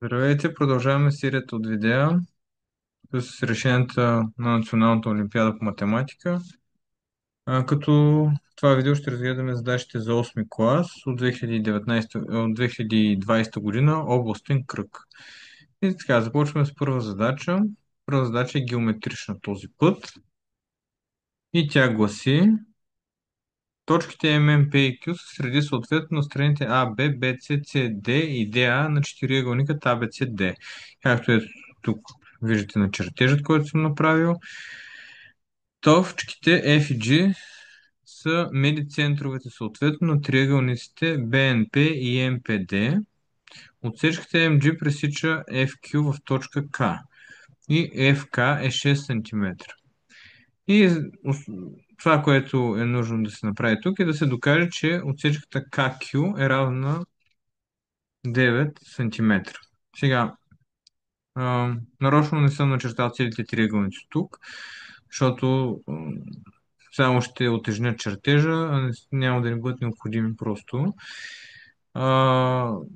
Здравейте, продължаваме серията от видеа с решенията на Националната олимпиада по математика. Като това видео ще разгледаме задачите за 8 клас от 2019, от 2020 година, областен кръг. И така, започваме с първа задача. Първа задача е геометрична този път. И тя гласи: точките MN, P и Q са среди съответно на страните А, Б, Б, С, С, D и DA на четириъгълникът ABCD. Както е тук виждате на чертежът, който съм направил. Точките F и G са медицентровете съответно на триъгълниците BNP и MPD. Отсечката MG пресича FQ в точка K и FK е 6 см. И това, което е нужно да се направи тук, е да се докаже, че отсечката KQ е равна на 9 см. Сега, нарочно не съм начертал целите триъгълници тук, защото само ще отежня чертежа, няма да ни бъдат необходими просто.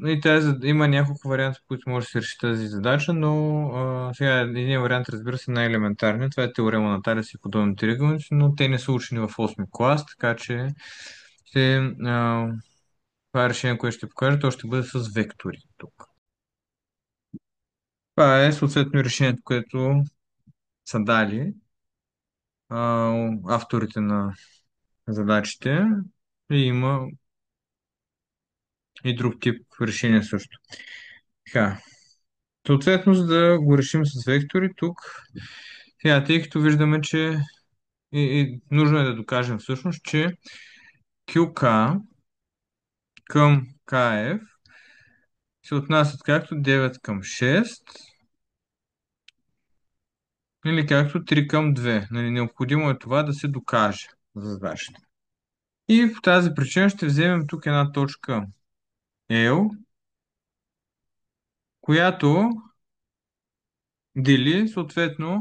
И има няколко варианта, в които може да се реши тази задача, но сега един вариант, разбира се, най-елементарният. Това е теорема на Талес и подобни триъгълници, но те не са учени в 8 клас, така че това е решение, което ще покажа, то ще бъде с вектори тук. Това е съответно решението, което са дали авторите на задачите, и има и друг тип решение също. Така, съответно, за да го решим с вектори тук, сега, тъй като виждаме, че и нужно е да докажем всъщност, че QK към KF се отнасят както 9 към 6 или както 3 към 2. Нали, необходимо е това да се докаже за задачата. И по тази причина ще вземем тук една точка L, която дели съответно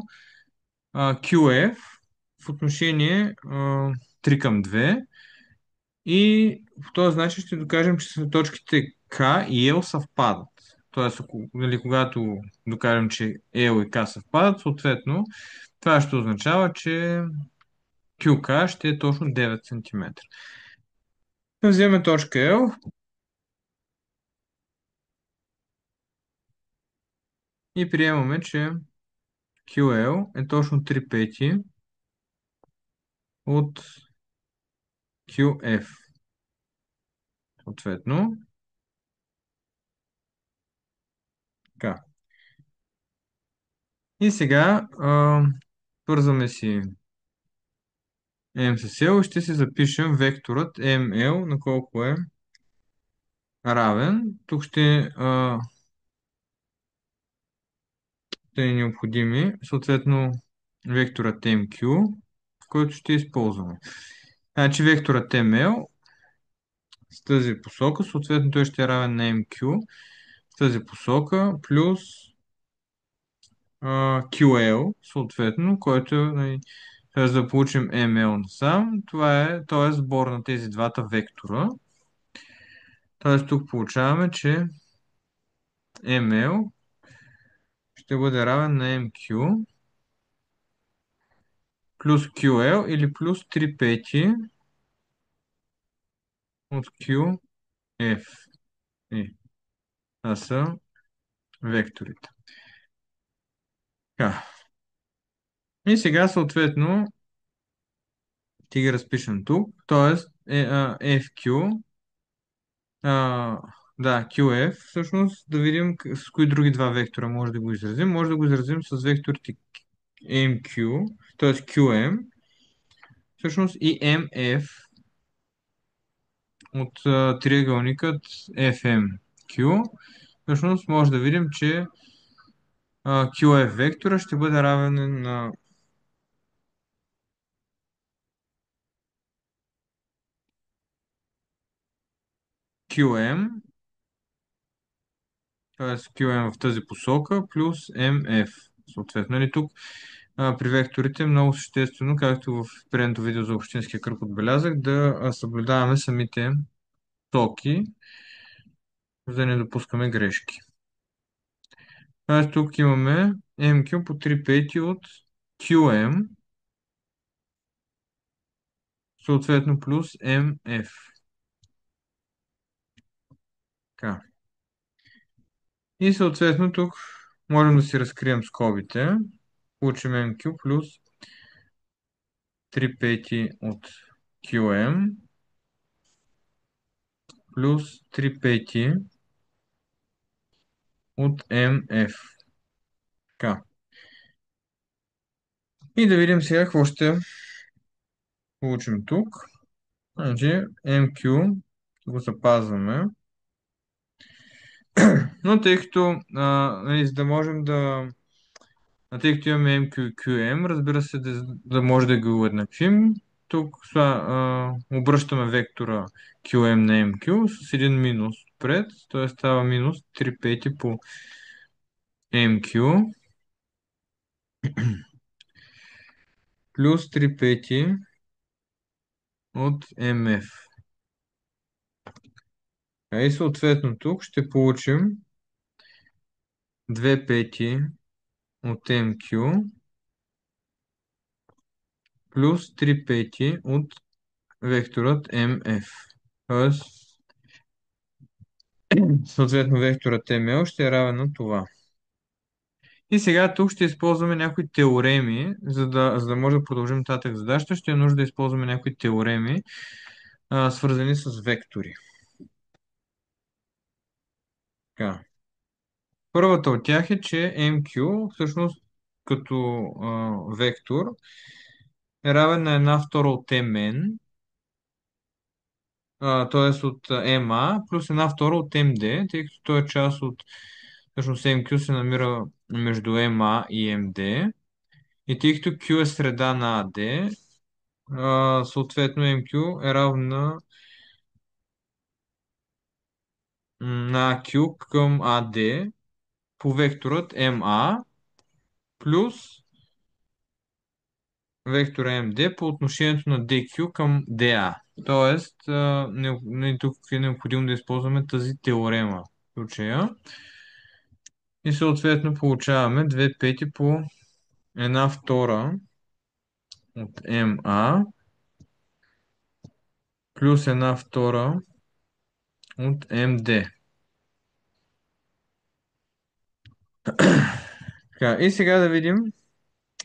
QF в отношение 3 към 2, и по този начин ще докажем, че точките K и L съвпадат. Тоест, нали, когато докажем, че L и K съвпадат, съответно това ще означава, че QK ще е точно 9 см. Вземем точка L и приемаме, че QL е точно 3 пети от QF. Съответно, така. И сега свързваме си M с L и ще си запишем векторът ML на колко е равен. Тук ще е необходими съответно векторът MQ, който ще използваме. Значи векторът ML с тази посока, съответно той ще е равен на MQ в тази посока, плюс QL, съответно, който е, за да получим ML насам, това е сбор на тези двата вектора. Т.е. тук получаваме, че ML ще бъде равен на MQ плюс QL или плюс 3 пети от QF. И това са векторите. Така. И сега съответно ще ги разпишем тук. Тоест FQ, да, QF, всъщност да видим с кои други два вектора може да го изразим. Може да го изразим с векторите MQ, т.е. QM, всъщност и MF от триъгълникът FMQ. Всъщност може да видим, че QF вектора ще бъде равен на QM, т.е. QM в тази посока, плюс MF. Съответно, нали, тук при векторите много съществено, както в предното видео за общинския кръг отбелязах, да съблюдаваме самите токи, за да не допускаме грешки. Тоест тук имаме MQ по 3 пети от QM, съответно плюс MF. Така. И съответно тук можем да си разкрием скобите. Получим MQ плюс 3 пети от QM плюс 3 пети от MF. Така. И да видим сега какво ще получим тук. Значи MQ го запазваме. Но тъй като, нали, за да можем тъй като имаме MQ и QM, разбира се, да може да ги уеднаквим, тук обръщаме вектора QM на MQ с един минус пред, т.е. става минус 3 пети по MQ плюс 3 пети от MF. И съответно тук ще получим 2 пети от MQ плюс 3 пети от векторът MF. Тоест, съответно векторът ML ще е равен на това. И сега тук ще използваме някои теореми, за да може да продължим нататък задачата, ще е нужда да използваме някои теореми, свързани с вектори. Така. Първата от тях е, че MQ всъщност като вектор е равен на 1/2 от MN, т.е. от MA плюс 1/2 от MD, тъй като той е част от, всъщност MQ се намира между MA и MD. И тъй като Q е среда на AD, съответно MQ е равно на Q към AD по векторът MA плюс вектора MD по отношението на DQ към DA. Тоест, тук е необходимо да използваме тази теорема в случая. И съответно получаваме 2 пети по 1/2 от MA плюс 1/2 от MD. Така, и сега да видим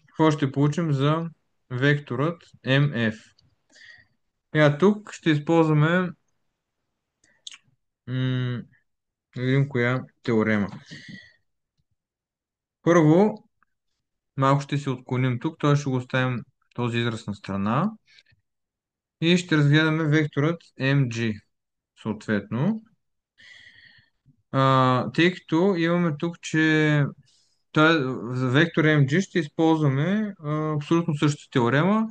какво ще получим за векторът MF. Тук ще използваме да видим коя теорема. Първо, малко ще се отклоним тук, т.е. ще го оставим този израз на страна и ще разгледаме векторът MG, съответно. Тъй като имаме тук, че за вектор MG ще използваме абсолютно същата теорема,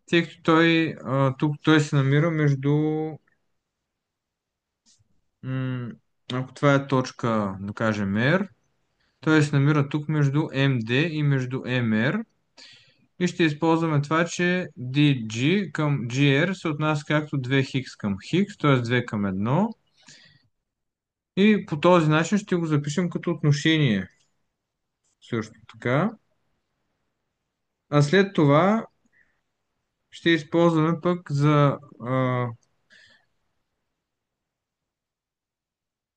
тъй като тук той се намира между, ако това е точка, да кажем R, той се намира тук между MD и между MR. И ще използваме това, че DG към GR се отнася както 2 хикс към хикс, т.е. 2 към 1. И по този начин ще го запишем като отношение. Също така. А след това ще използваме пък за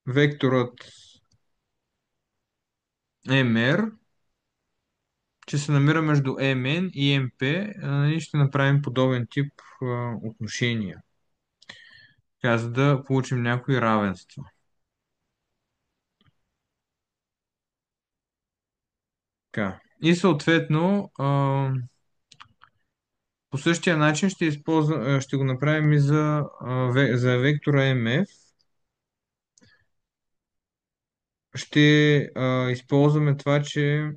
векторът MR, че се намира между MN и MP, и ще направим подобен тип отношения. Така, за да получим някои равенства. Така. И съответно, по същия начин ще го направим и за вектора MF. Ще използваме това, че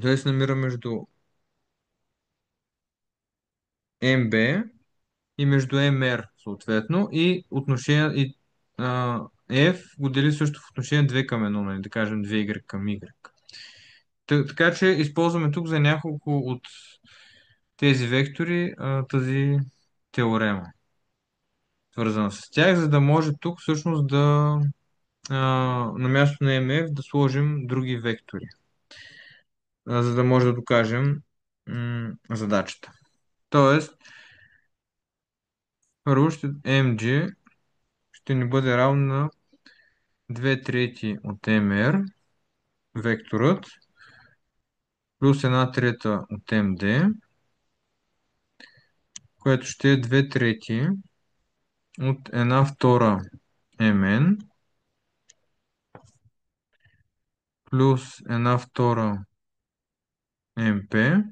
той се намира между MB и между MR, съответно, и отношение F го дели също в отношение 2 към 1, нали, да кажем 2Y към Y. Така че използваме тук за няколко от тези вектори тази теорема, свързана с тях, за да може тук всъщност на място на MF да сложим други вектори, за да може да докажем задачата. Тоест, първо mg ще ни бъде равно на 2 трети от mr, векторът, плюс 1 трета от md, което ще е 2 трети от 1 втора mn, плюс 1 втора mp,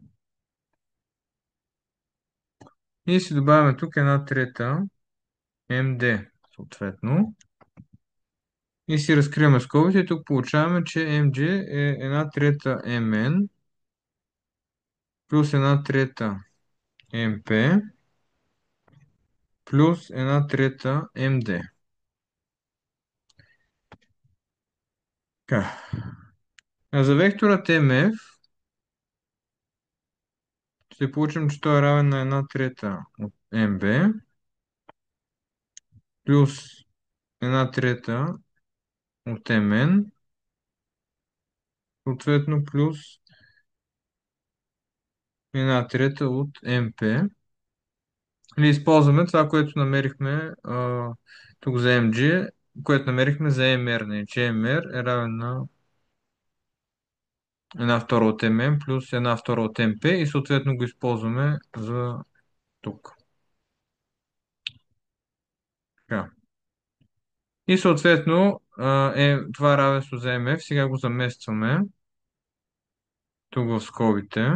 и си добавяме тук 1 трета md, съответно. И си разкриваме скобите и тук получаваме, че mg е 1 трета mn плюс 1 трета mp плюс 1 трета md. Така. А за векторът mf ще получим, че той е равен на 1 трета от mb плюс 1 трета от mn, съответно плюс 1 трета от mp. Или използваме това, което намерихме тук за mg, което намерихме за mr, не, че mr е равен на 1 втора от mn плюс 1 втора от mp и съответно го използваме за тук. Така. И съответно това равенство за mf, сега го заместваме тук в скобите.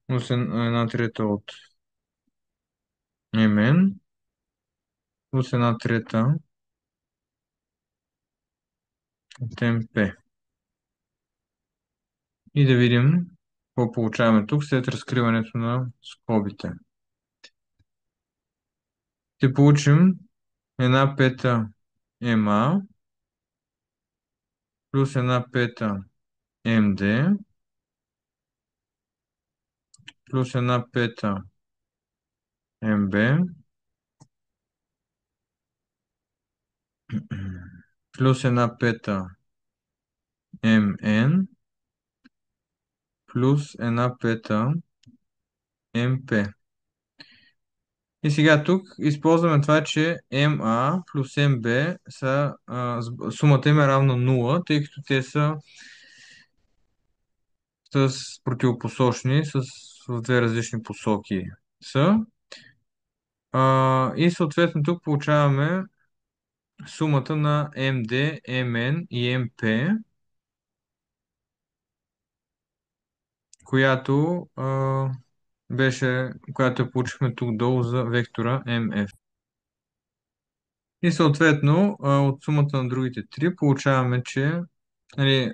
Плюс 1 трета от mn плюс 1 трета от mp. И да видим какво получаваме тук след разкриването на скобите. Ще получим 1 пета MA плюс 1 пета MD плюс 1 пета MB плюс 1 пета MN плюс 1 пета MP. И сега тук използваме това, че MA плюс MB сумата им е равна 0, тъй като те са с противопосочни, в две различни посоки са. И съответно тук получаваме сумата на MD, MN и MP, която която я получихме тук долу за вектора MF. И съответно от сумата на другите три получаваме, че нали,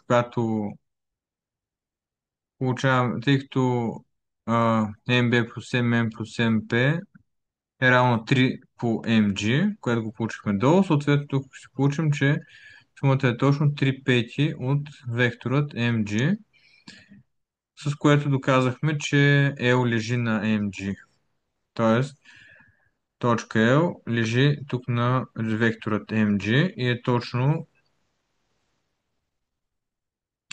когато получаваме, тъй като MB плюс MN плюс MP е равно 3 по mg, което го получихме долу. Съответно, тук ще получим, че сумата е точно 3 пети от векторът mg, с което доказахме, че L лежи на mg. Тоест, точка L лежи тук на векторът mg и е точно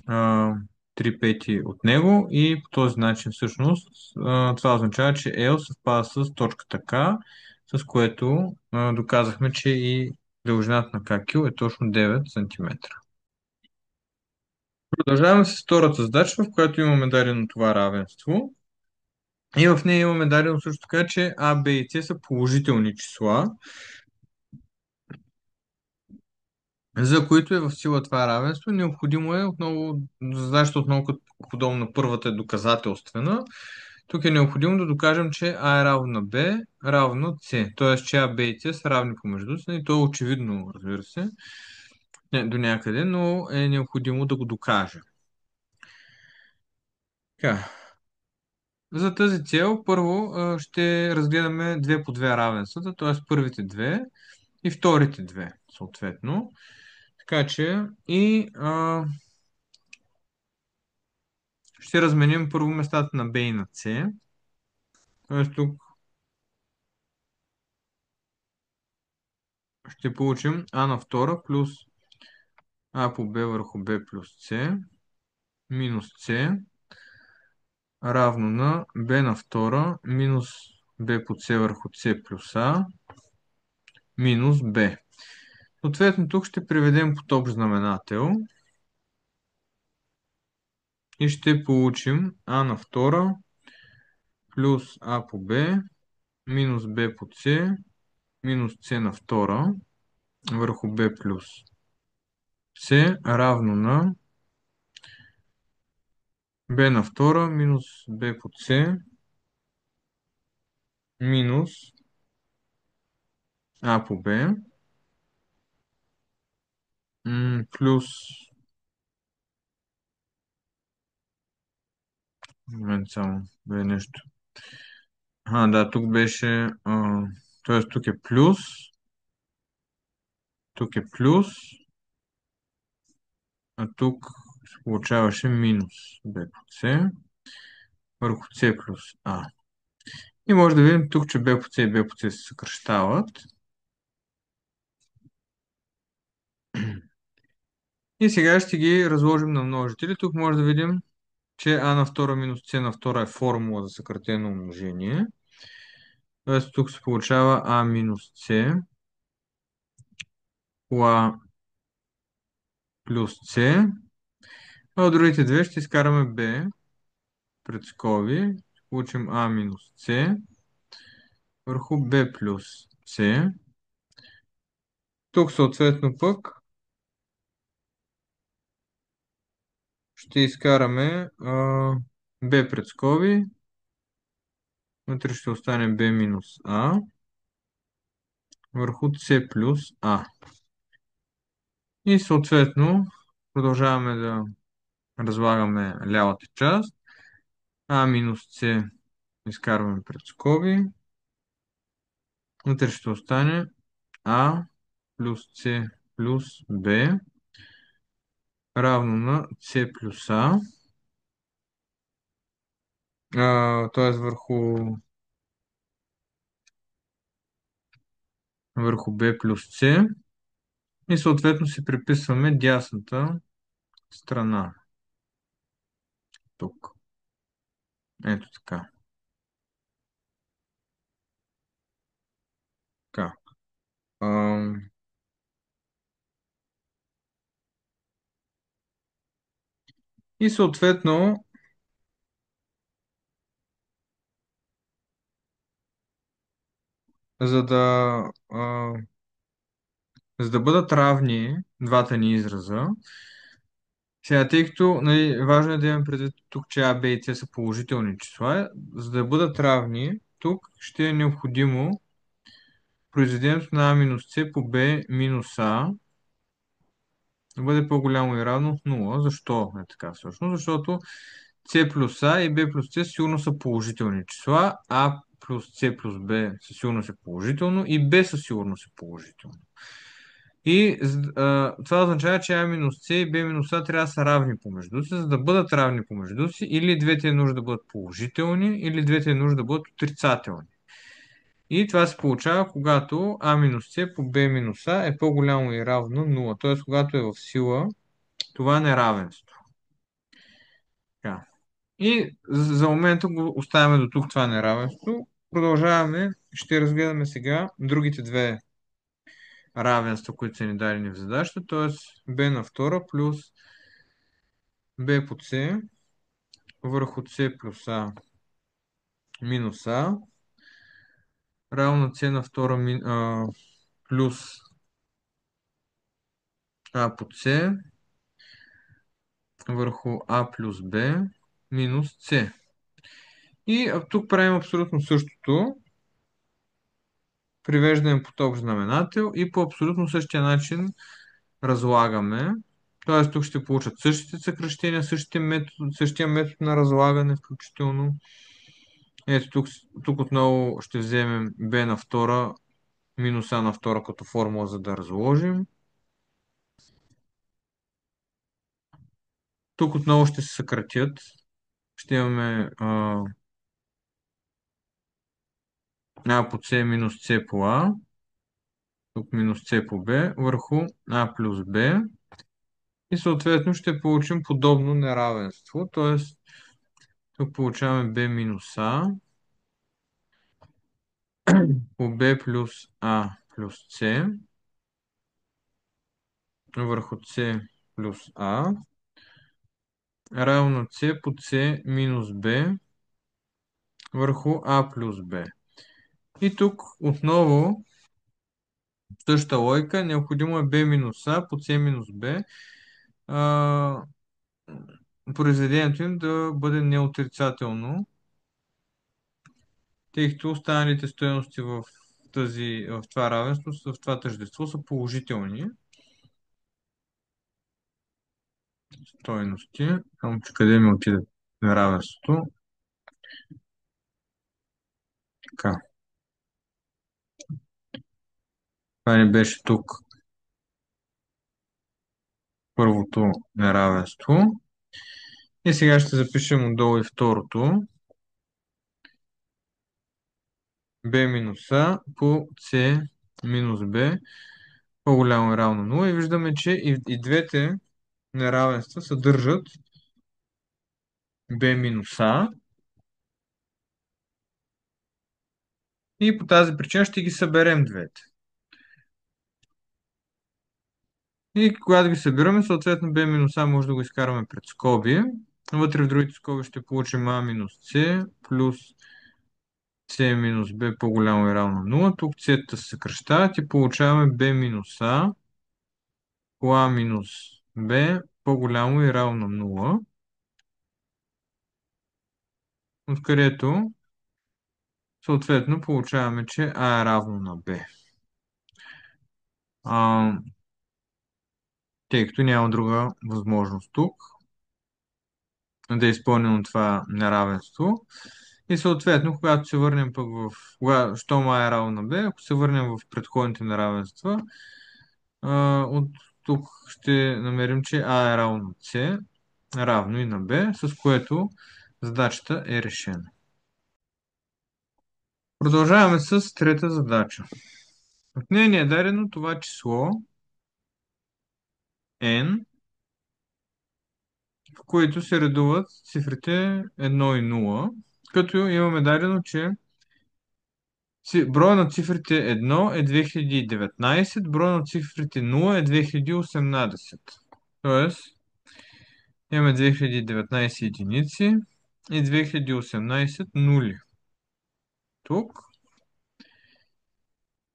3 пети от него и по този начин всъщност това означава, че L съвпада с точката K, с което доказахме, че и дължината на KQ е точно 9 см. Продължаваме с втората задача, в която имаме дадено това равенство. И в нея имаме дадено също така, че А, Б и С са положителни числа, за които е в сила това равенство. Необходимо е отново, задачата отново като подобно на първата е доказателствена. Тук е необходимо да докажем, че А е равно на Б, равно на С. Т.е. че А, Б и С са равни помежду си. И то е очевидно, разбира се, до някъде, но е необходимо да го докажем. Така. За тази цел първо ще разгледаме 2 по 2 равенствата, т.е. първите две и вторите две, съответно. Така че ще разменим първо местата на b и на c. Тоест тук ще получим а на втора плюс а по b върху b плюс c минус c равно на b на втора минус b по c върху c плюс a минус b. Съответно тук ще приведем под общ знаменател и ще получим а на втора плюс а по b минус b по c минус c на втора върху b плюс c равно на b на втора минус b по c минус а по b плюс момент само бе нещо. Да, тук беше т.е. тук е плюс, а тук се получаваше минус b по c върху c плюс a. И може да видим тук, че b по c и b по c се съкръщават. И сега ще ги разложим на множители. Тук може да видим, че а на втора минус c на втора е формула за съкратено умножение. Тоест тук се получава а минус c по а плюс c. А от другите две ще изкараме b пред скоби. Ще получим а минус c върху b плюс c. Тук съответно пък ще изкараме b пред скоби. Вътре ще остане b минус a върху c плюс a. И съответно продължаваме да разлагаме лявата част. А минус С изкарваме пред скоби. Вътре ще остане А плюс С плюс Б равно на С плюс А. Т.е. върху Б плюс С. И съответно си приписваме дясната страна. Тук. Ето така. Така. И съответно за да, а, за да бъдат равни двата ни израза, сега, тъй като важно е да имаме предвид тук, че А, Б и С са положителни числа, за да бъдат равни, тук ще е необходимо произведението на А минус С по Б минус А да бъде по-голямо и равно от 0. Защо е така всъщност? Защото С плюс А и Б плюс С сигурно са положителни числа, А плюс С плюс Б със сигурност е положително и Б със сигурност е положително. И това означава, че А минус С и Б минус А трябва да са равни помежду си. За да бъдат равни помежду си, или двете е нужда да бъдат положителни, или двете е нужда да бъдат отрицателни. И това се получава, когато А минус С по Б минус А е по-голямо и равно 0. Т.е. когато е в сила това неравенство. Така. И за момента го оставяме до тук това неравенство. Продължаваме. Ще разгледаме сега другите две равенства, които са ни дадени в задачата, т.е. b на втора плюс b по c върху c плюс a минус a равно на c на втора плюс a по c върху a плюс b минус c. И тук правим абсолютно същото. Привеждаме под общ знаменател и по абсолютно същия начин разлагаме. Т.е. тук ще получат същите съкръщения, същия метод на разлагане, включително. Ето тук отново ще вземем b на втора минус а на втора като формула, за да разложим. Тук отново ще се съкратят ще имаме А по С минус С по А, тук минус С по Б, върху А плюс Б. И съответно ще получим подобно неравенство, т.е. тук получаваме B минус А по B плюс А плюс С върху С плюс А равно С по С минус Б върху А плюс Б. И тук отново същата логика, необходимо е B минус А по С минус Б, а, произведението им да бъде неотрицателно, тъй като останалите стоености в това равенство, в това тъждество са положителни стойности. Само че къде ми отиде неравенството? Така, това не беше тук първото неравенство. И сега ще запишем отдолу и второто. B минус А по C минус B по-голямо и равно 0. И виждаме, че и двете неравенства съдържат B минус А. И по тази причина ще ги съберем двете. И когато ги събираме, съответно B минус А може да го изкараме пред скоби. Вътре в другите скоби ще получим А минус С плюс С минус Б по-голямо и равно 0. Тук С-та се съкръщават и получаваме B минус А по А минус Б по-голямо и равно 0. Откъдето съответно получаваме, че А е равно на Б. А, тъй като няма друга възможност тук да е изпълнено това неравенство. И съответно, когато се върнем пък щом А е равно на Б, ако се върнем в предходните неравенства, от тук ще намерим, че А е равно на С, равно и на Б, с което задачата е решена. Продължаваме с трета задача. От нея ни е дадено това число n, в които се редуват цифрите 1 и 0, като имаме дадено, че броя на цифрите 1 е 2019, броя на цифрите 0 е 2018. Тоест, имаме 2019 единици и 2018 нули. Тук.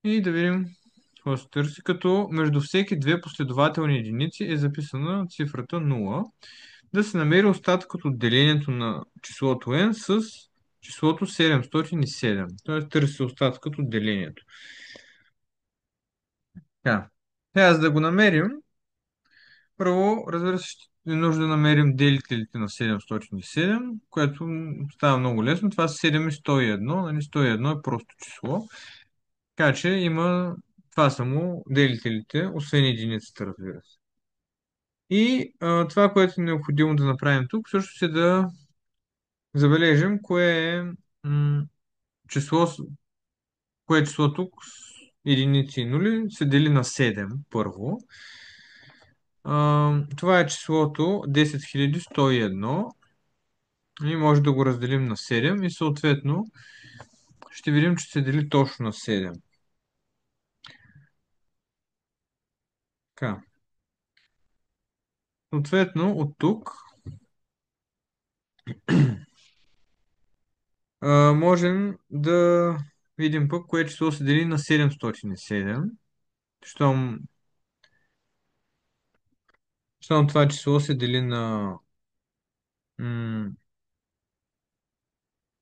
И да видим какво се търси, като между всеки две последователни единици е записана цифрата 0. Да се намери остаткът от делението на числото n с числото 707. Т.е. търси се остаткът от делението. Така. Сега, за да го намерим, първо, разбира се, ще е нужда да намерим делителите на 707, което става много лесно. Това са 7 и 101. Нали? 101 е просто число. Така че това са му делителите, освен единицата, разбира се. И това, което е необходимо да направим тук, също е да забележим число, кое число тук с единици и нули се дели на 7 първо. Това е числото 10101 и може да го разделим на 7 и съответно ще видим, че се дели точно на 7. Така. Съответно, от тук можем да видим пък кое число се дели на 707. Щом това число се дели на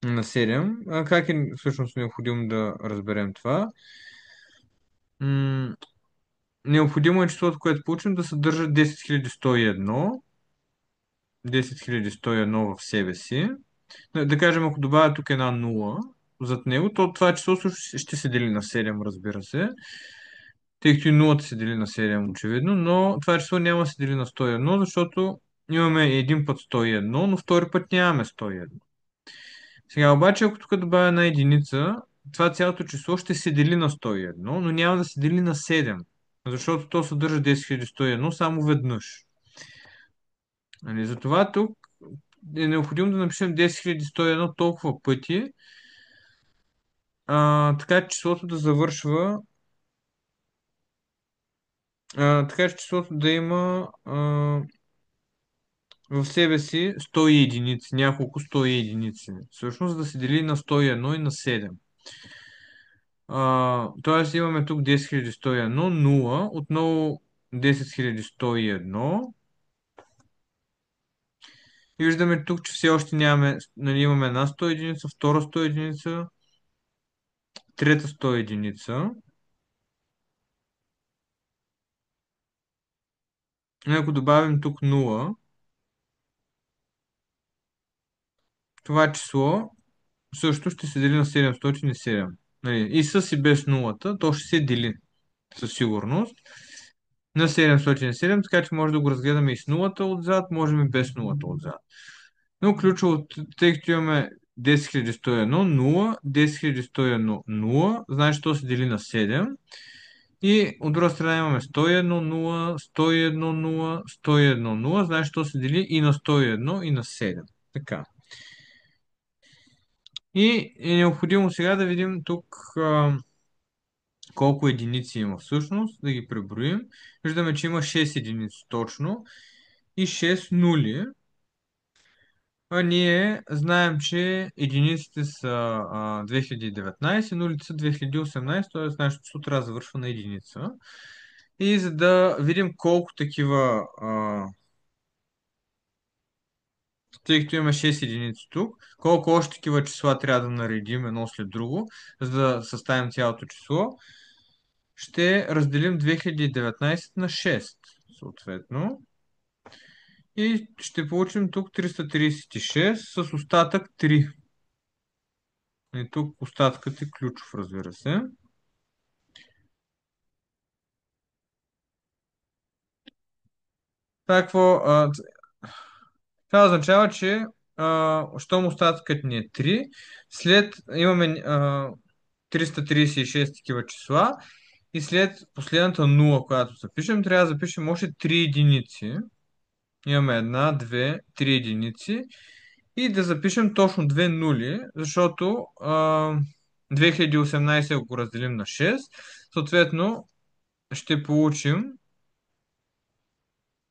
7. Как е всъщност необходимо да разберем това? Необходимо е числото, което получим, да съдържа 10101. 10101 в себе си. Да кажем, ако добавя тук една 0 зад него, то това число също ще се дели на 7, разбира се. Тъй като и 0 се дели на 7, очевидно, но това число няма да се дели на 101, защото имаме един път 101, но втори път нямаме 101. Сега обаче, ако тук добавя една единица, това цялото число ще се дели на 101, но няма да се дели на 7, защото то съдържа 10101 само веднъж. Нали? Затова тук е необходимо да напишем 10101 толкова пъти, така че числото да завършва, така че числото да има в себе си 100 единици, няколко 100 единици. Всъщност да се дели на 101 и на 7. Тоест имаме тук 10101, 0, отново 10101. И виждаме тук, че все още нямаме, нали, имаме една 100 единица, втора 100 единица, трета 100 единица. И ако добавим тук 0, това число също ще се дели на 707. Нали, и с и без нулата, то ще се дели със сигурност на 707, така че може да го разгледаме и с нулата отзад, можем и без нулата отзад. Но ключово, тъй като имаме 10101, 0, 10101, 0, значи то се дели на 7. И от друга страна имаме 101, 0, 101, 0, 101, 0, значи то се дели и на 101 и на 7. Така. И е необходимо сега да видим тук колко единици има всъщност, да ги преброим. Виждаме, че има 6 единици точно и 6 нули. А ние знаем, че единиците са 2019, нулите са 2018, т.е. нашето число трябва да завършва на единица. И за да видим колко такива, тъй като имаме 6 единици тук, колко още такива числа трябва да наредим едно след друго, за да съставим цялото число, ще разделим 2019 на 6, съответно. И ще получим тук 336 с остатък 3. И тук остаткът е ключов, разбира се. Това, това означава, че щом остаткът ни е 3, след имаме 336 такива числа и след последната 0, която запишем, трябва да запишем още 3 единици. Имаме една, две, 3 единици и да запишем точно 2 нули, защото 2018, ако го разделим на 6, съответно ще получим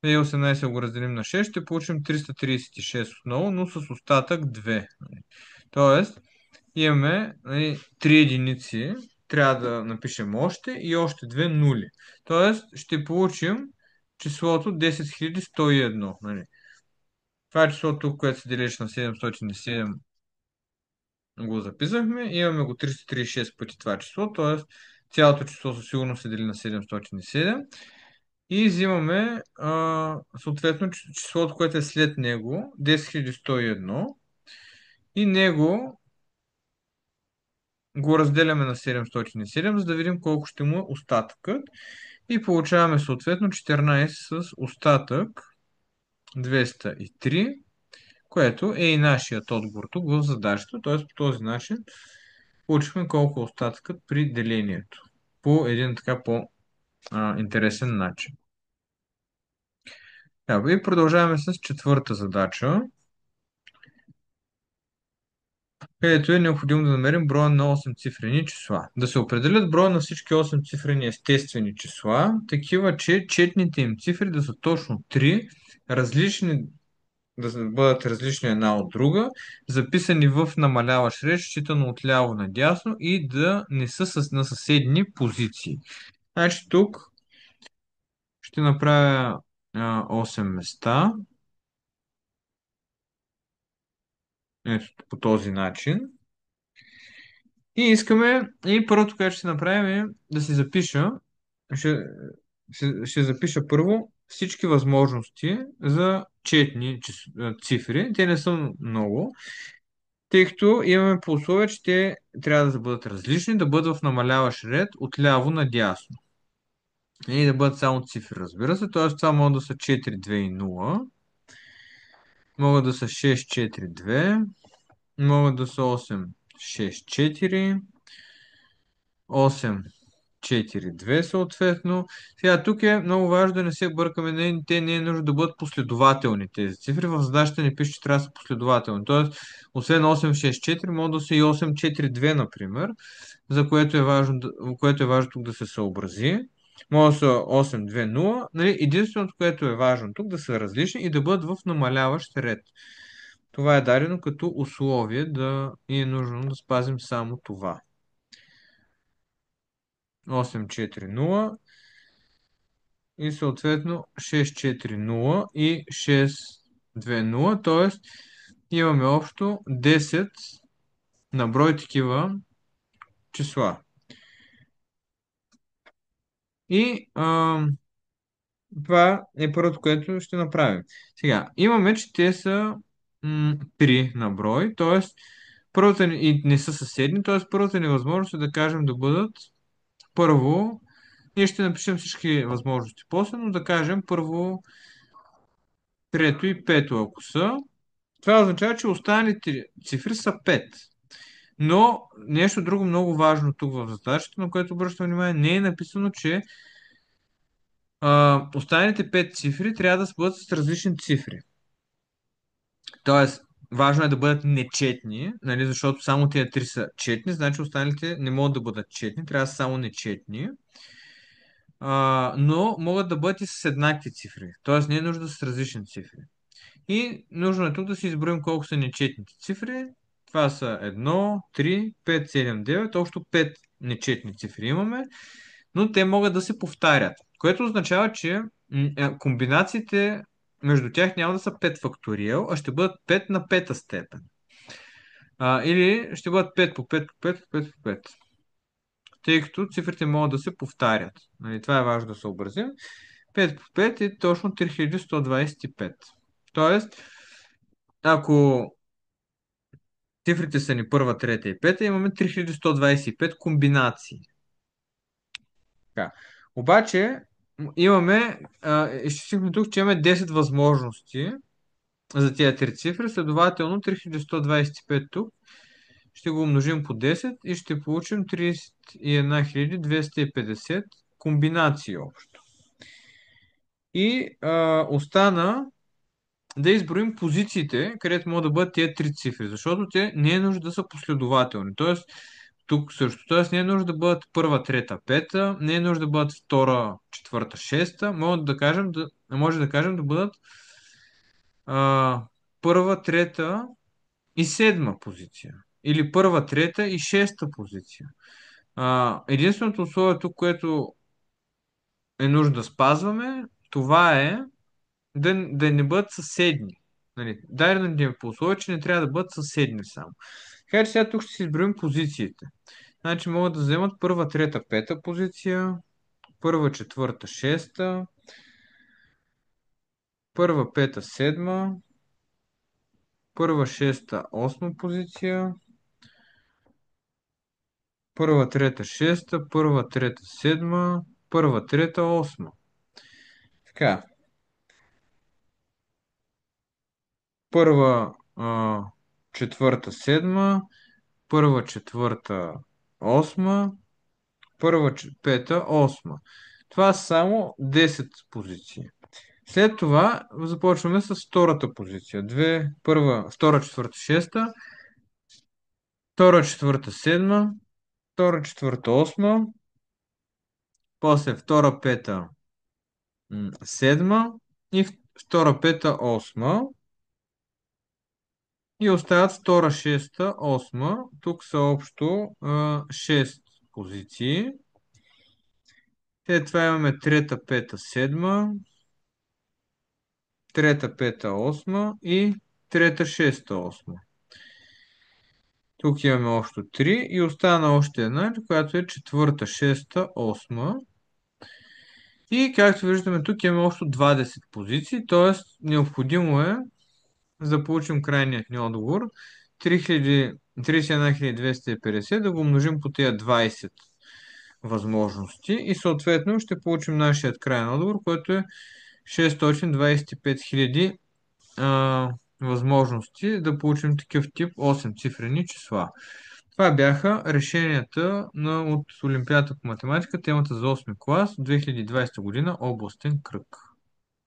2018 го разделим на 6, ще получим 336 отново, но с остатък 2. Тоест, имаме, нали, 3 единици, трябва да напишем още и още 2 нули. Тоест, ще получим числото 10101. Нали. Това е числото, което се делиш на 707, го записахме. Имаме го 336 пъти това число, т.е. цялото число със сигурност се дели на 707. И взимаме съответно числото, което е след него, 10101. И него го разделяме на 707, за да видим колко ще му е остатъкът. И получаваме съответно 14 с остатък 203, което е и нашият отговор тук в задачата. Т.е. по този начин получихме колко е остатъкът при делението. По един така по-интересен начин. И продължаваме с четвърта задача, където е необходимо да намерим броя на 8 цифрени числа. Да се определят броя на всички 8 цифрени естествени числа, такива, че четните им цифри да са точно 3, различни, да бъдат различни една от друга, записани в намаляващ ред, считано от ляво надясно и да не са на съседни позиции. Значи тук ще направя 8 места. Ето по този начин. И първото, което ще направим е да си запиша, ще запиша първо всички възможности за четни цифри. Те не са много, тъй като имаме по условие, че те трябва да бъдат различни, да бъдат в намаляващ ред от ляво надясно. И да бъдат само цифри, разбира се. Т.е. това могат да са 4, 2 и 0. могат да са 6, 4, 2, могат да са 8, 6, 4, 8, 4, 2 съответно. Сега тук е много важно да не се бъркаме. Те не е нужно да бъдат последователни тези цифри. В задачата ни пише, че трябва да са последователни. Тоест, освен 8, 6, 4, може да са и 8, 4, 2, например, за което е важно тук да се съобрази. Може да са 8, 2, 0. Нали? Единственото, което е важно тук, да са различни и да бъдат в намаляващ ред. Това е дадено като условие и е нужно да спазим само това. 840 и съответно 640 и 620, т.е. имаме общо 10 на брой такива числа. И това е първото, което ще направим. Сега, имаме, че те са 3 на брой, т.е. и не са съседни, т.е. първата ни възможност е да кажем да бъдат първо. Ние ще напишем всички възможности после, но да кажем първо трето и пето, ако са. Това означава, че останалите цифри са 5. Но нещо друго много важно тук в задачата, на което обръщам внимание, не е написано, че останалите 5 цифри трябва да бъдат с различни цифри. Тоест, важно е да бъдат нечетни, нали, защото само тези 3 са четни, значи останалите не могат да бъдат четни, трябва да са само нечетни. Но могат да бъдат и с еднакви цифри. Тоест не е нужда да са с различни цифри. И нужно е тук да си изброим колко са нечетните цифри. Това са 1, 3, 5, 7, 9. Общо 5 нечетни цифри имаме, но те могат да се повтарят, което означава, че комбинациите между тях няма да са 5 факториал, а ще бъдат 5 на пета степен. Или ще бъдат 5 по 5 по 5 по 5 по 5, тъй като цифрите могат да се повтарят. Нали, това е важно да съобразим. 5 по 5 е точно 3125. Тоест, ако цифрите са ни първа, трета и пета, имаме 3125 комбинации. Така. Обаче, изчислихме тук, че имаме 10 възможности за тези три цифри, следователно 3125 тук ще го умножим по 10 и ще получим 31 250 комбинации общо. И остана да изброим позициите, където могат да бъдат тези три цифри, защото те не е нужно да са последователни. Тоест, тук също. Тоест, не е нужно да бъдат първа, трета, пета, не е нужно да бъдат втора, четвърта, шеста. Може да кажем да бъдат първа, трета и седма позиция. Или първа, трета и шеста позиция. Единственото условие тук, което е нужно да спазваме, това е да не бъдат съседни. Нали? Дадено ни е по условие, че не трябва да бъдат съседни само. Така че сега тук ще си изброим позициите. Значи могат да вземат първа, трета, пета позиция, първа, четвърта, шеста, първа, пета, седма, първа, шеста, осма позиция, първа, трета, шеста, първа, трета, седма, първа, трета, осма. Така, първа, четвърта, седма, първа, четвърта, осма, първа, пета, осма. Това са само 10 позиции. След това започваме с втората позиция. Първа, втора, четвърта, шеста, втора, четвърта, седма, втора, четвърта, осма, после втора, пета, седма и втора, пета, осма. И остават втора, шеста, осма. Тук са общо 6 позиции. След това имаме трета, пета, седма, трета, пета, осма и трета, шеста, осма. Тук имаме общо 3 и остана още една, която е четвърта, шеста, осма. И както виждаме, тук имаме общо 20 позиции, т.е. необходимо е, за да получим крайният ни отговор, 31 да го умножим по тези 20 възможности и съответно ще получим нашият крайен отговор, който е 625 000 възможности да получим такъв тип 8 цифрени числа. Това бяха решенията от Олимпиадата по математика, темата за 8 клас, 2020 година, областен кръг.